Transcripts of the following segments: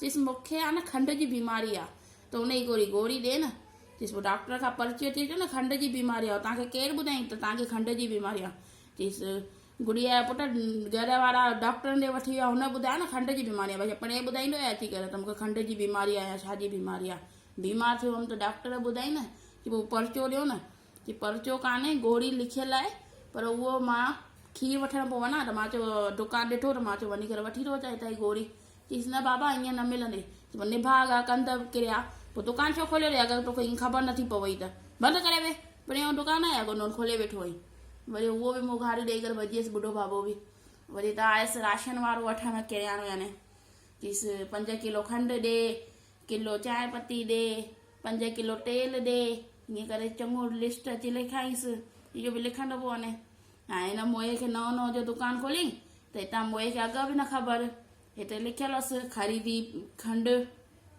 चईसि मूंखे आहे न खंड जी बीमारी आहे त उन जी गोरी ॾे न। चईसि पोइ डॉक्टर खां पर्ची अची अचो न खंड जी बीमारी आहे तव्हांखे केरु ॿुधाईं त तव्हांखे खंड जी बीमारी आहे। चईसि गुड़िया जो पुटु घर वारा डॉक्टरनि ॾे वठी विया हुन ॿुधायो न खंड जी बीमारी आहे। भई पणे ॿुधाईंदो आहे अची करे त मूंखे खंड जी बीमारी आहे या छा जी बीमारी आहे। बीमार थियो हुअमि त डॉक्टर ॿुधाई न की पोइ पर्चो ॾियो न। की पर्चो कान्हे गोरी लिखियलु आहे पर उहो मां खीर वठण पोइ वञा त मां चयो दुकानु ॾिठो त मां चयो वञी करे वठी थो अचां हितां जी गोरी। चईसि न बाबा ईअं न मिलंदे निभाग आहे कंध किरिया पोइ दुकानु छो खोलियो रे अगरि तोखे ईअं ख़बर नथी पवई त बंदि करे वे पिणियो दुकानु आहे अगरि उन खोले वेठो हुई। वरी उहो बि मुघारी ॾेई करे भॼियसि बुढो बाबो बि। वरी त आयसि राशन वारो वठणु किरियानो याने। चईसि 5 किलो खंड ॾे, किलो चांहि पती ॾे, 5 किलो तेल ॾे, ईअं करे चङो लिस्ट अची लिखाईंसि। इहो बि लिखंदो पियो वञे। हाणे हिन मोए खे नओं जो दुकानु खोलियईं त हितां मोए खे अघ बि न ख़बर। हिते लिखियलु हुअसि ख़रीदी खंड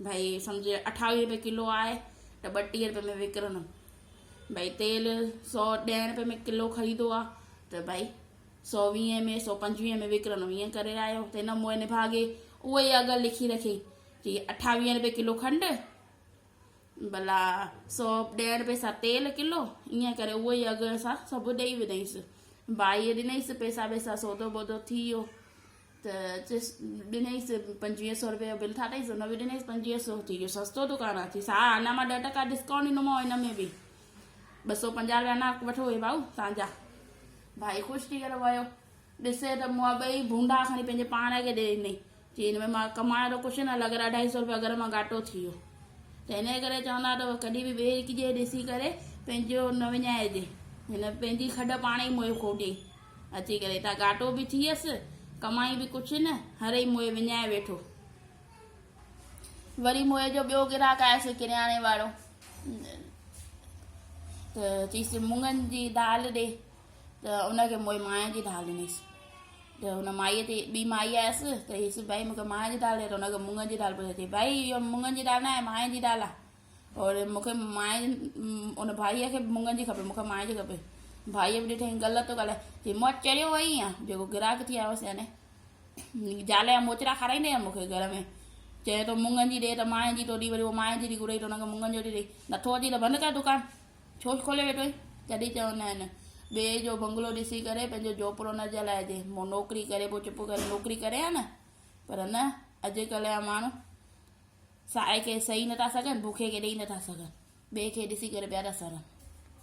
भई सम्झ 28 रुपए किलो आहे त 32 रुपए में विकिणंदुमि। भई तेल 110 रुपए में किलो ख़रीदो आहे त भई 120 में 125 में विकिणंदुमि। ईअं करे आयो त हिन मोए निभागे उहो ई अघ लिखी रखी चई 28 रुपए किलो खंड भला 110 रुपए सां तेल किलो ईअं करे उहो ई अघ असां सभु ॾेई विधईंसि। भाई ॾिनईसि पैसा वैसा सौदो बौदो थी वियो त ॾिनईसि 2500 रुपए जो बिल ठाहियईसि हुन बि ॾिनईसि 2500 थी वियो। सस्तो दुकानु आहे चईसि हा अञा मां 10% डिस्काउंट ॾींदोमांव हिन में बि 250 रुपया अञा वठो हे भाऊ तव्हांजा। भाई ख़ुशि थी करे वियो ॾिसे त मूं ॿई भूंडा खणी पंहिंजे पाण खे ॾे ॾिनई। चई हिन में मां कमायो त कुझु न लॻर 250 रुपया घर मां घाटो थी वियो। त हिन करे चवंदा अथव कॾहिं बि ॿिए जे ॾिसी करे पंहिंजो न विञाइजे। हिन पंहिंजी खॾ पाण ई मोए खोॾियईं अची करे हितां घाटो बि थी वियसि कमाई बि कुझु न हर ई मोए विञाए वेठो। वरी मोए जो ॿियो गिराक आयसि किरियाने वारो त चईसि मुङनि जी दाल ॾे त उनखे मोए माए जी दाल ॾिनईसि। त हुन माईअ ते ॿी माई आयसि त हीअ भाई मूंखे माए जी दाल ॾे त हुनखे मुङ जी दाल पई अचे। भाई इहो मुङनि जी दाल न आहे माए जी दाल आहे और मूंखे माए उन भाईअ खे मुङनि जी खपे मूंखे माए जी खपे। भाईअ बि ॾिठईं ग़लति थो ॻाल्हाए चई मां चरियो वई आहे जेको ग्राहक थी आयो हुअसि याने ज़ाल जा मोचरा खाराईंदे आहे मूंखे घर में चए थो मुङनि जी ॾे त माए जी थो ॾी वरी उहो माए जी थी घुरई त हुनखे मुङनि जो थी ॾेई नथो अची त बंदि कर दुकानु छो खोले वेठो आहीं। तॾहिं चवंदा आहिनि ॿिए जो बंगलो ॾिसी करे पंहिंजो झोपड़ो न जलाइजे। मूं नौकिरी करे पोइ चुप करे नौकिरी करे आहे न पर न अॼुकल्ह जा माण्हू साए खे सही नथा सघनि बुखे खे ॾेई नथा सघनि ॿिए खे ॾिसी करे पिया था सरनि।